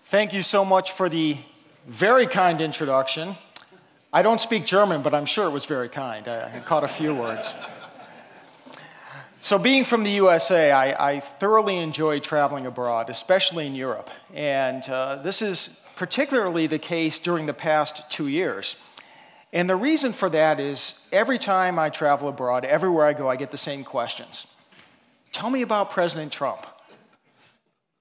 Thank you so much for the very kind introduction. I don't speak German, but I'm sure it was very kind. I caught a few words. So being from the USA, I thoroughly enjoy traveling abroad, especially in Europe. And this is particularly the case during the past 2 years. And the reason for that is every time I travel abroad, everywhere I go, I get the same questions. Tell me about President Trump.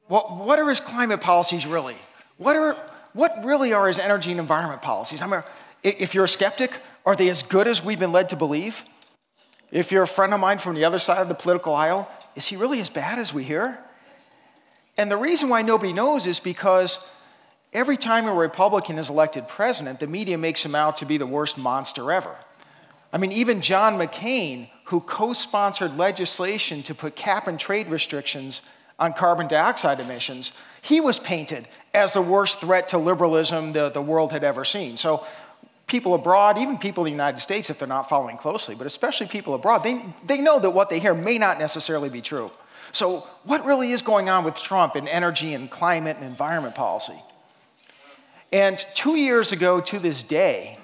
What are his climate policies really? What really are his energy and environment policies? I mean, if you're a skeptic, are they as good as we've been led to believe? If you're a friend of mine from the other side of the political aisle, is he really as bad as we hear? And the reason why nobody knows is because every time a Republican is elected president, the media makes him out to be the worst monster ever. I mean, even John McCain, who co-sponsored legislation to put cap and trade restrictions on carbon dioxide emissions, he was painted as the worst threat to liberalism the world had ever seen. So people abroad, even people in the United States, if they're not following closely, but especially people abroad, they know that what they hear may not necessarily be true. So what really is going on with Trump in energy and climate and environment policy? And 2 years ago to this day,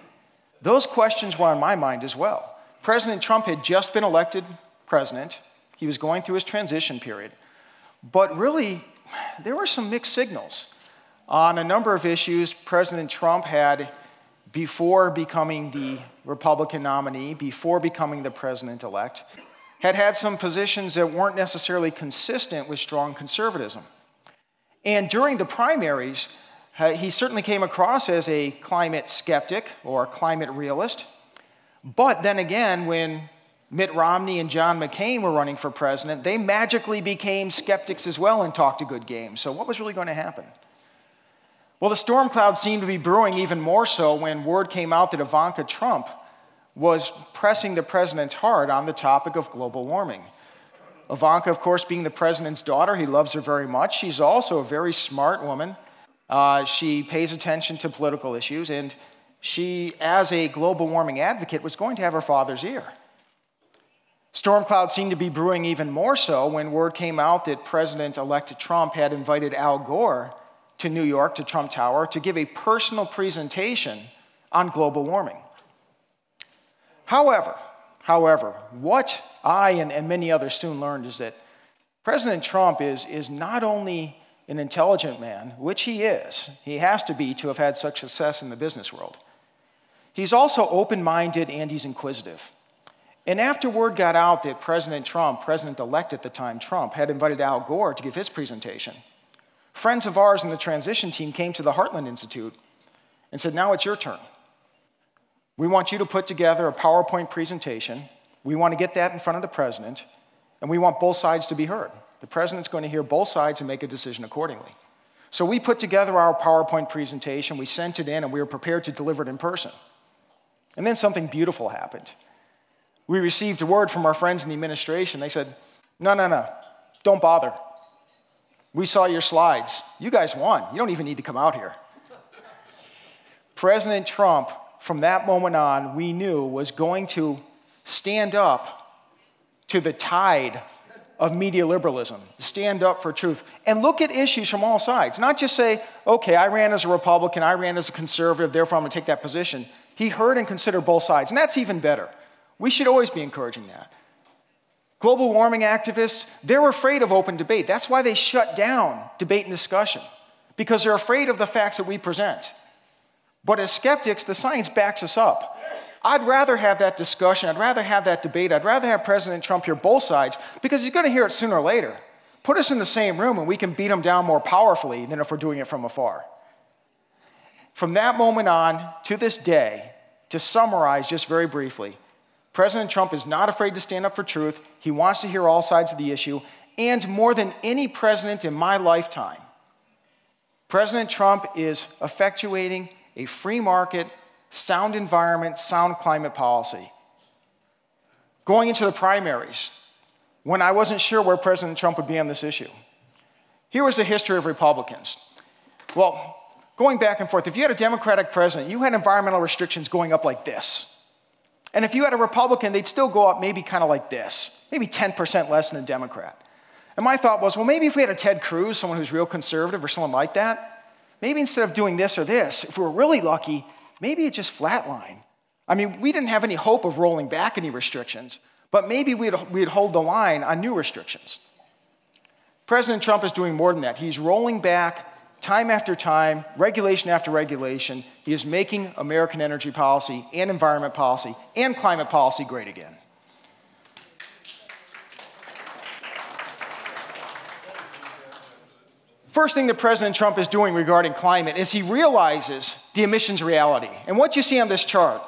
those questions were on my mind as well. President Trump had just been elected president. He was going through his transition period. But really, there were some mixed signals. On a number of issues, President Trump had, before becoming the Republican nominee, before becoming the president-elect, had some positions that weren't necessarily consistent with strong conservatism. And during the primaries, he certainly came across as a climate skeptic or climate realist. But then again, when Mitt Romney and John McCain were running for president, they magically became skeptics as well and talked a good game. So what was really going to happen? Well, the storm cloud seemed to be brewing even more so when word came out that Ivanka Trump was pressing the president's heart on the topic of global warming. Ivanka, of course, being the president's daughter, he loves her very much. She's also a very smart woman. She pays attention to political issues, and she, as a global warming advocate, was going to have her father's ear. Storm clouds seemed to be brewing even more so when word came out that President-elect Trump had invited Al Gore to New York, to Trump Tower, to give a personal presentation on global warming. However, what I and many others soon learned is that President Trump is not only an intelligent man, which he is, he has to be to have had such success in the business world. He's also open-minded and he's inquisitive. And after word got out that President Trump, president-elect at the time Trump, had invited Al Gore to give his presentation, friends of ours in the transition team came to the Heartland Institute and said, now it's your turn. We want you to put together a PowerPoint presentation. We want to get that in front of the president, and we want both sides to be heard. The president's going to hear both sides and make a decision accordingly. So we put together our PowerPoint presentation, we sent it in, and we were prepared to deliver it in person. And then something beautiful happened. We received a word from our friends in the administration. They said, no, don't bother. We saw your slides. You guys won. You don't even need to come out here. President Trump, from that moment on, we knew was going to stand up to the tide of media liberalism, stand up for truth, and look at issues from all sides. Not just say, okay, I ran as a Republican, I ran as a conservative, therefore I'm going to take that position. He heard and considered both sides, and that's even better. We should always be encouraging that. Global warming activists, they're afraid of open debate. That's why they shut down debate and discussion, because they're afraid of the facts that we present. But as skeptics, the science backs us up. I'd rather have that discussion, I'd rather have that debate, I'd rather have President Trump hear both sides, because he's going to hear it sooner or later. Put us in the same room and we can beat him down more powerfully than if we're doing it from afar. From that moment on to this day, to summarize just very briefly, President Trump is not afraid to stand up for truth. He wants to hear all sides of the issue. And more than any president in my lifetime, President Trump is effectuating a free market, sound environment, sound climate policy. Going into the primaries, when I wasn't sure where President Trump would be on this issue, here was the history of Republicans. Well, going back and forth, if you had a Democratic president, you had environmental restrictions going up like this. And if you had a Republican, they'd still go up maybe kind of like this, maybe 10% less than a Democrat. And my thought was, well, maybe if we had a Ted Cruz, someone who's real conservative or someone like that, maybe instead of doing this or this, if we were really lucky, maybe it just flatline. I mean, we didn't have any hope of rolling back any restrictions, but maybe we'd hold the line on new restrictions. President Trump is doing more than that. He's rolling back time after time, regulation after regulation. He is making American energy policy and environment policy and climate policy great again. First thing that President Trump is doing regarding climate is he realizes the emissions reality. And what you see on this chart,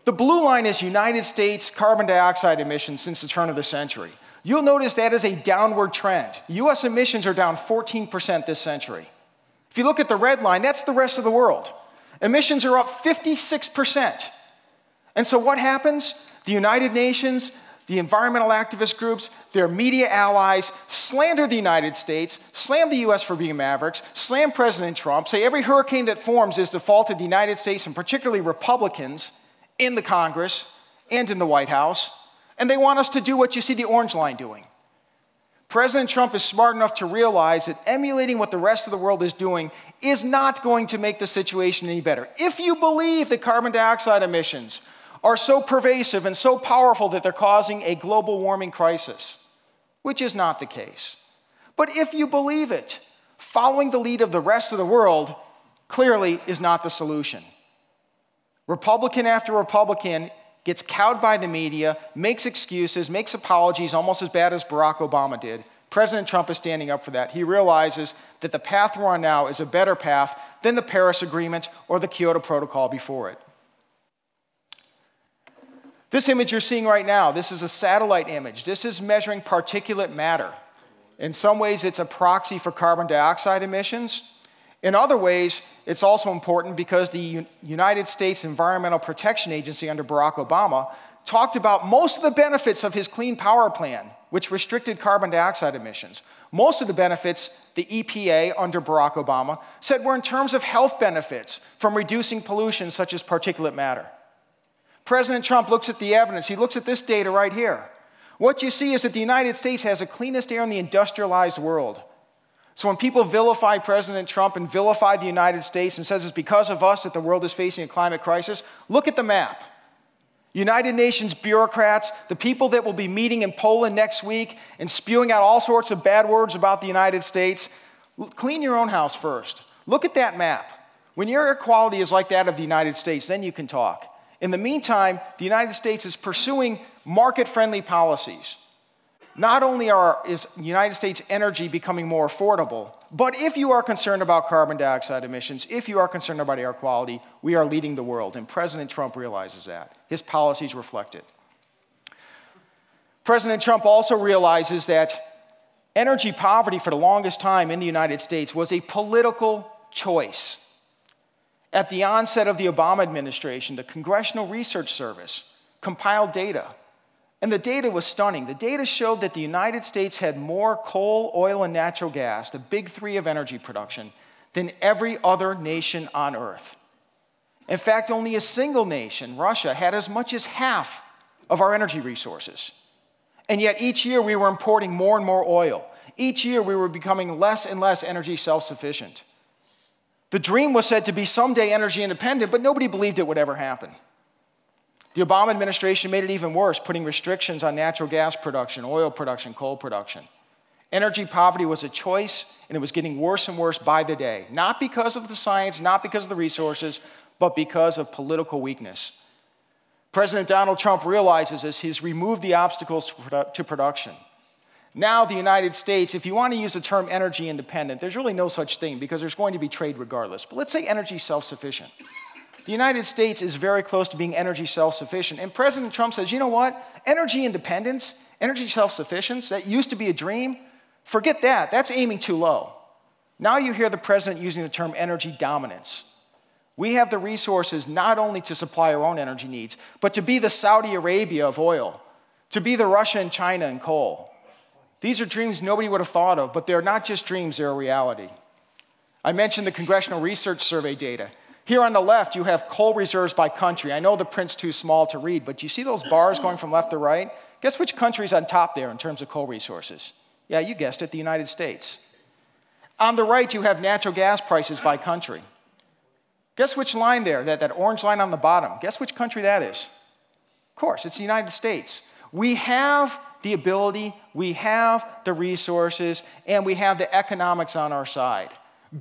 the blue line is United States carbon dioxide emissions since the turn of the century. You'll notice that is a downward trend. US emissions are down 14% this century. If you look at the red line, that's the rest of the world. Emissions are up 56%. And so what happens? The United Nations, the environmental activist groups, their media allies slander the United States, slam the US for being mavericks, slam President Trump, say every hurricane that forms is the fault of the United States and particularly Republicans in the Congress and in the White House. And they want us to do what you see the orange line doing. President Trump is smart enough to realize that emulating what the rest of the world is doing is not going to make the situation any better. If you believe that carbon dioxide emissions are so pervasive and so powerful that they're causing a global warming crisis, which is not the case. But if you believe it, following the lead of the rest of the world clearly is not the solution. Republican after Republican gets cowed by the media, makes excuses, makes apologies, almost as bad as Barack Obama did. President Trump is standing up for that. He realizes that the path we're on now is a better path than the Paris Agreement or the Kyoto Protocol before it. This image you're seeing right now, this is a satellite image. This is measuring particulate matter. In some ways, it's a proxy for carbon dioxide emissions. In other ways, it's also important because the United States Environmental Protection Agency under Barack Obama talked about most of the benefits of his Clean Power Plan, which restricted carbon dioxide emissions. Most of the benefits the EPA under Barack Obama said were in terms of health benefits from reducing pollution such as particulate matter. President Trump looks at the evidence. He looks at this data right here. What you see is that the United States has the cleanest air in the industrialized world. So when people vilify President Trump and vilify the United States and says it's because of us that the world is facing a climate crisis, look at the map. United Nations bureaucrats, the people that will be meeting in Poland next week and spewing out all sorts of bad words about the United States, clean your own house first. Look at that map. When your air quality is like that of the United States, then you can talk. In the meantime, the United States is pursuing market-friendly policies. Not only is United States energy becoming more affordable, but if you are concerned about carbon dioxide emissions, if you are concerned about air quality, we are leading the world, and President Trump realizes that. His policies reflect it. President Trump also realizes that energy poverty for the longest time in the United States was a political choice. At the onset of the Obama administration, the Congressional Research Service compiled data. And the data was stunning. The data showed that the United States had more coal, oil, and natural gas, the big three of energy production, than every other nation on Earth. In fact, only a single nation, Russia, had as much as half of our energy resources. And yet each year we were importing more and more oil. Each year we were becoming less and less energy self-sufficient. The dream was said to be someday energy independent, but nobody believed it would ever happen. The Obama administration made it even worse, putting restrictions on natural gas production, oil production, coal production. Energy poverty was a choice, and it was getting worse and worse by the day. Not because of the science, not because of the resources, but because of political weakness. President Donald Trump realizes this. He's removed the obstacles to production. Now the United States, if you want to use the term energy independent, there's really no such thing because there's going to be trade regardless. But let's say energy self-sufficient. The United States is very close to being energy self-sufficient. And President Trump says, you know what? Energy independence, energy self-sufficiency, that used to be a dream. Forget that. That's aiming too low. Now you hear the president using the term energy dominance. We have the resources not only to supply our own energy needs, but to be the Saudi Arabia of oil, to be the Russia and China in coal. These are dreams nobody would have thought of, but they're not just dreams, they're a reality. I mentioned the Congressional Research Survey data. Here on the left, you have coal reserves by country. I know the print's too small to read, but you see those bars going from left to right? Guess which country's on top there in terms of coal resources? Yeah, you guessed it, the United States. On the right, you have natural gas prices by country. Guess which line there, that orange line on the bottom, guess which country that is? Of course, it's the United States. We have the ability, we have the resources, and we have the economics on our side.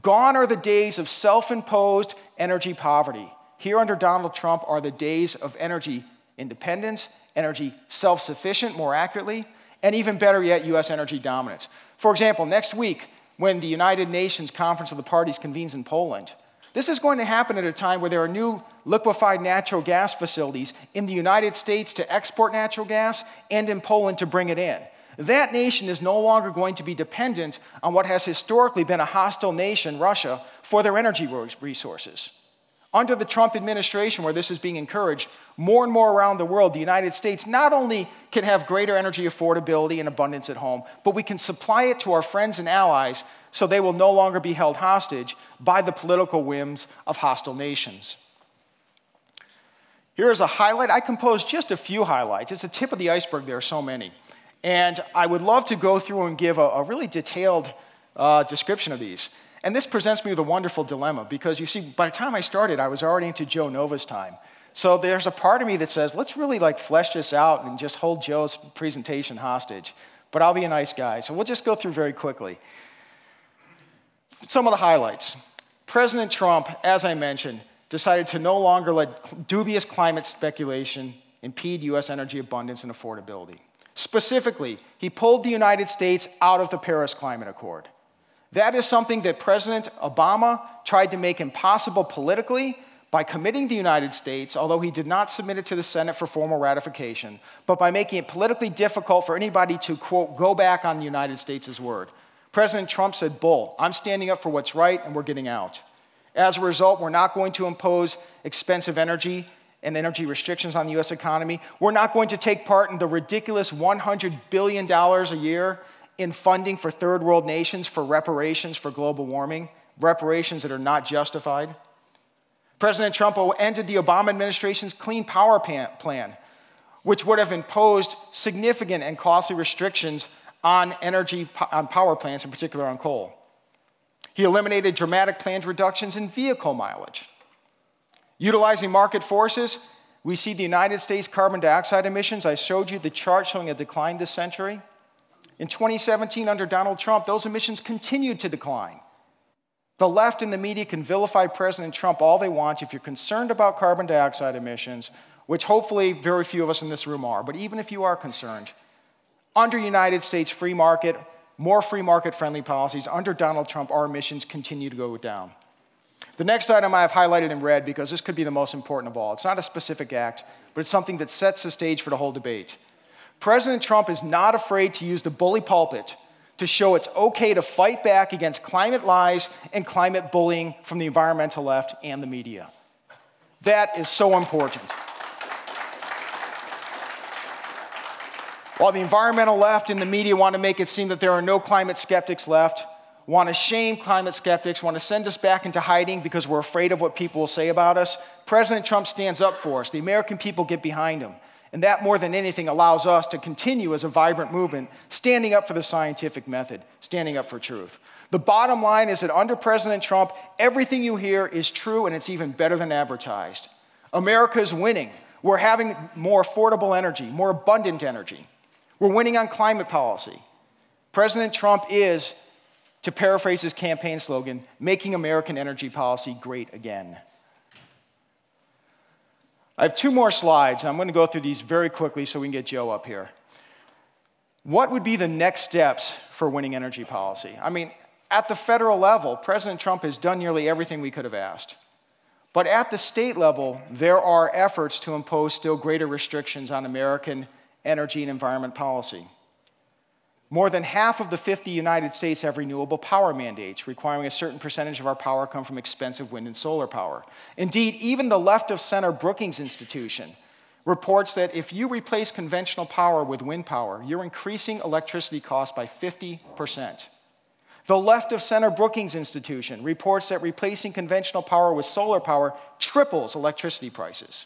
Gone are the days of self-imposed energy poverty. Here under Donald Trump are the days of energy independence, energy self-sufficient, more accurately, and even better yet, US energy dominance. For example, next week, when the United Nations Conference of the Parties convenes in Poland, this is going to happen at a time where there are new liquefied natural gas facilities in the United States to export natural gas and in Poland to bring it in. That nation is no longer going to be dependent on what has historically been a hostile nation, Russia, for their energy resources. Under the Trump administration, where this is being encouraged, more and more around the world, the United States not only can have greater energy affordability and abundance at home, but we can supply it to our friends and allies so they will no longer be held hostage by the political whims of hostile nations. Here is a highlight. I composed just a few highlights. It's the tip of the iceberg. There are so many. And I would love to go through and give a really detailed description of these. And this presents me with a wonderful dilemma because, you see, by the time I started, I was already into Joe Nova's time. So there's a part of me that says, let's really flesh this out and just hold Joe's presentation hostage. But I'll be a nice guy, so we'll just go through very quickly. Some of the highlights. President Trump, as I mentioned, decided to no longer let dubious climate speculation impede US energy abundance and affordability. Specifically, he pulled the United States out of the Paris Climate Accord. That is something that President Obama tried to make impossible politically by committing the United States, although he did not submit it to the Senate for formal ratification, but by making it politically difficult for anybody to, quote, go back on the United States' word. President Trump said, bull, I'm standing up for what's right and we're getting out. As a result, we're not going to impose expensive energy and energy restrictions on the US economy. We're not going to take part in the ridiculous $100 billion a year in funding for third world nations for reparations for global warming, reparations that are not justified. President Trump ended the Obama administration's Clean Power Plan, which would have imposed significant and costly restrictions on power plants, in particular on coal. He eliminated dramatic planned reductions in vehicle mileage. Utilizing market forces, we see the United States carbon dioxide emissions. I showed you the chart showing a decline this century. In 2017, under Donald Trump, those emissions continued to decline. The left and the media can vilify President Trump all they want. If you're concerned about carbon dioxide emissions, which hopefully very few of us in this room are, but even if you are concerned, under United States free market, more free market-friendly policies, under Donald Trump, our emissions continue to go down. The next item I have highlighted in red because this could be the most important of all. It's not a specific act, but it's something that sets the stage for the whole debate. President Trump is not afraid to use the bully pulpit to show it's okay to fight back against climate lies and climate bullying from the environmental left and the media. That is so important. While the environmental left and the media want to make it seem that there are no climate skeptics left, want to shame climate skeptics, want to send us back into hiding because we're afraid of what people will say about us, President Trump stands up for us. The American people get behind him. And that, more than anything, allows us to continue as a vibrant movement, standing up for the scientific method, standing up for truth. The bottom line is that under President Trump, everything you hear is true, and it's even better than advertised. America is winning. We're having more affordable energy, more abundant energy. We're winning on climate policy. President Trump is, to paraphrase his campaign slogan, making American energy policy great again. I have two more slides. I'm going to go through these very quickly so we can get Joe up here. What would be the next steps for winning energy policy? I mean, at the federal level, President Trump has done nearly everything we could have asked. But at the state level, there are efforts to impose still greater restrictions on American energy and environment policy. More than half of the 50 United States have renewable power mandates, requiring a certain percentage of our power come from expensive wind and solar power. Indeed, even the left-of-center Brookings Institution reports that if you replace conventional power with wind power, you're increasing electricity costs by 50%. The left-of-center Brookings Institution reports that replacing conventional power with solar power triples electricity prices.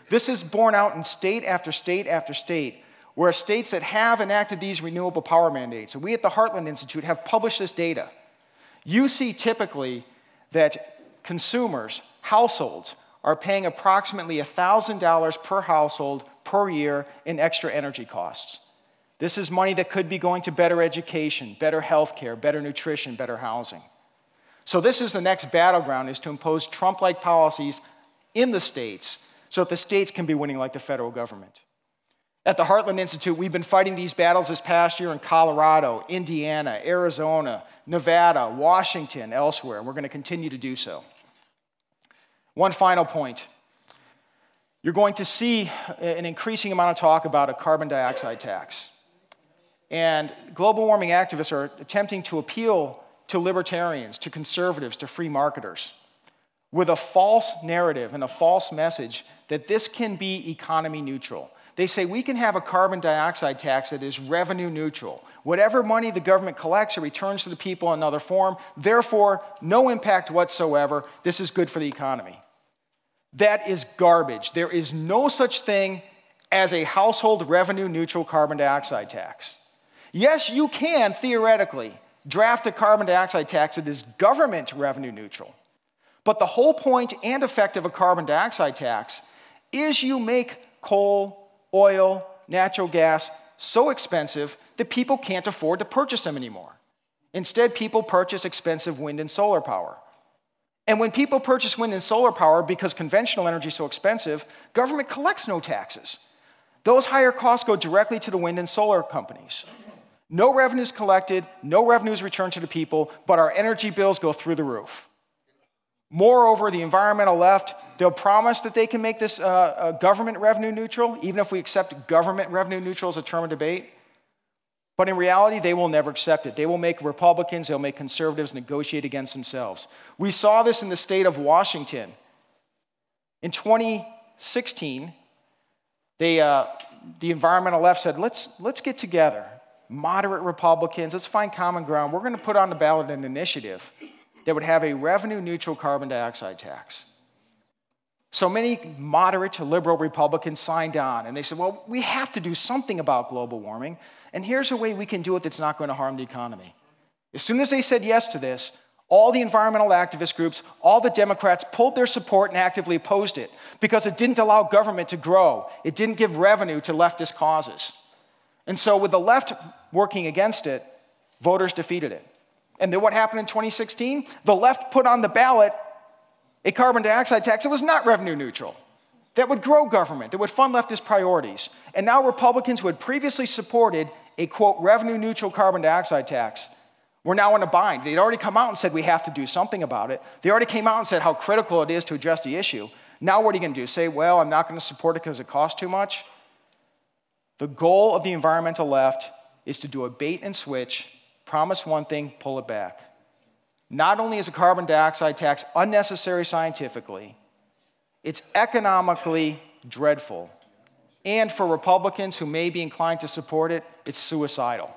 This is borne out in state after state after state, where states that have enacted these renewable power mandates, and we at the Heartland Institute have published this data. you see typically that consumers, households, are paying approximately $1,000 per household per year in extra energy costs. This is money that could be going to better education, better health care, better nutrition, better housing. So this is the next battleground, is to impose Trump-like policies in the states so that the states can be winning like the federal government. At the Heartland Institute, we've been fighting these battles this past year in Colorado, Indiana, Arizona, Nevada, Washington, elsewhere, and we're going to continue to do so. One final point. You're going to see an increasing amount of talk about a carbon dioxide tax. And global warming activists are attempting to appeal to libertarians, to conservatives, to free marketers, with a false narrative and a false message that this can be economy neutral. They say we can have a carbon dioxide tax that is revenue neutral. Whatever money the government collects, it returns to the people in another form. Therefore, no impact whatsoever. This is good for the economy. That is garbage. There is no such thing as a household revenue neutral carbon dioxide tax. Yes, you can, theoretically, draft a carbon dioxide tax that is government revenue neutral. But the whole point and effect of a carbon dioxide tax is you make coal, oil, natural gas so expensive that people can't afford to purchase them anymore. Instead, people purchase expensive wind and solar power. And when people purchase wind and solar power because conventional energy is so expensive, government collects no taxes. Those higher costs go directly to the wind and solar companies. No revenue is collected, no revenue is returned to the people, but our energy bills go through the roof. Moreover, the environmental left, they'll promise that they can make this government revenue neutral, even if we accept government revenue neutral as a term of debate. But in reality, they will never accept it. They will make Republicans, they'll make conservatives negotiate against themselves. We saw this in the state of Washington. In 2016, the environmental left said, let's get together. Moderate Republicans, let's find common ground. We're going to put on the ballot an initiative that would have a revenue-neutral carbon dioxide tax. So many moderate to liberal Republicans signed on, and they said, well, we have to do something about global warming, and here's a way we can do it that's not going to harm the economy. As soon as they said yes to this, all the environmental activist groups, all the Democrats pulled their support and actively opposed it because it didn't allow government to grow. It didn't give revenue to leftist causes. And so with the left working against it, voters defeated it. And then what happened in 2016? The left put on the ballot a carbon dioxide tax that was not revenue neutral, that would grow government, that would fund leftist priorities. And now Republicans who had previously supported a, quote, revenue neutral carbon dioxide tax were now in a bind. They'd already come out and said we have to do something about it. They already came out and said how critical it is to address the issue. Now what are you going to do? Say, well, I'm not going to support it because it costs too much? The goal of the environmental left is to do a bait and switch, promise one thing, pull it back. Not only is a carbon dioxide tax unnecessary scientifically, it's economically dreadful. And for Republicans who may be inclined to support it, it's suicidal.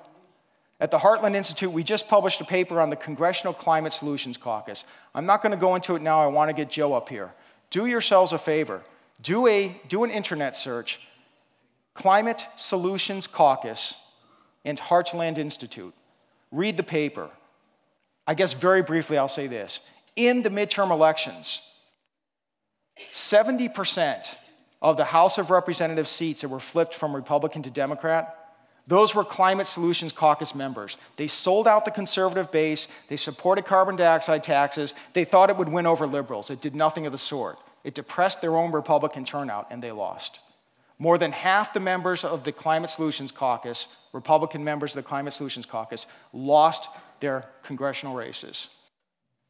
At the Heartland Institute, we just published a paper on the Congressional Climate Solutions Caucus. I'm not going to go into it now. I want to get Joe up here. Do yourselves a favor. Do an internet search, Climate Solutions Caucus and Heartland Institute. Read the paper. I guess very briefly I'll say this. In the midterm elections, 70% of the House of Representatives seats that were flipped from Republican to Democrat, those were Climate Solutions Caucus members. They sold out the conservative base. They supported carbon dioxide taxes. They thought it would win over liberals. It did nothing of the sort. It depressed their own Republican turnout, and they lost. More than half the members of the Climate Solutions Caucus, Republican members of the Climate Solutions Caucus, lost their congressional races.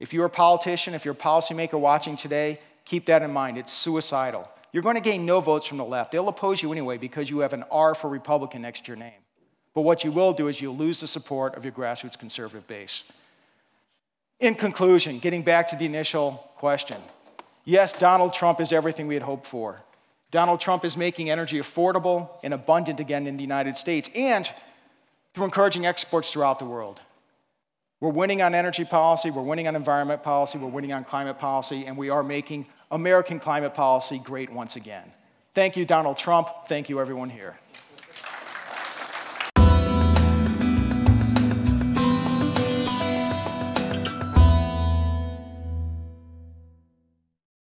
If you're a politician, if you're a policymaker watching today, keep that in mind. It's suicidal. You're going to gain no votes from the left. They'll oppose you anyway because you have an R for Republican next to your name. But what you will do is you'll lose the support of your grassroots conservative base. In conclusion, getting back to the initial question, yes, Donald Trump is everything we had hoped for. Donald Trump is making energy affordable and abundant again in the United States and through encouraging exports throughout the world. We're winning on energy policy, we're winning on environment policy, we're winning on climate policy, and we are making American climate policy great once again. Thank you, Donald Trump. Thank you, everyone here.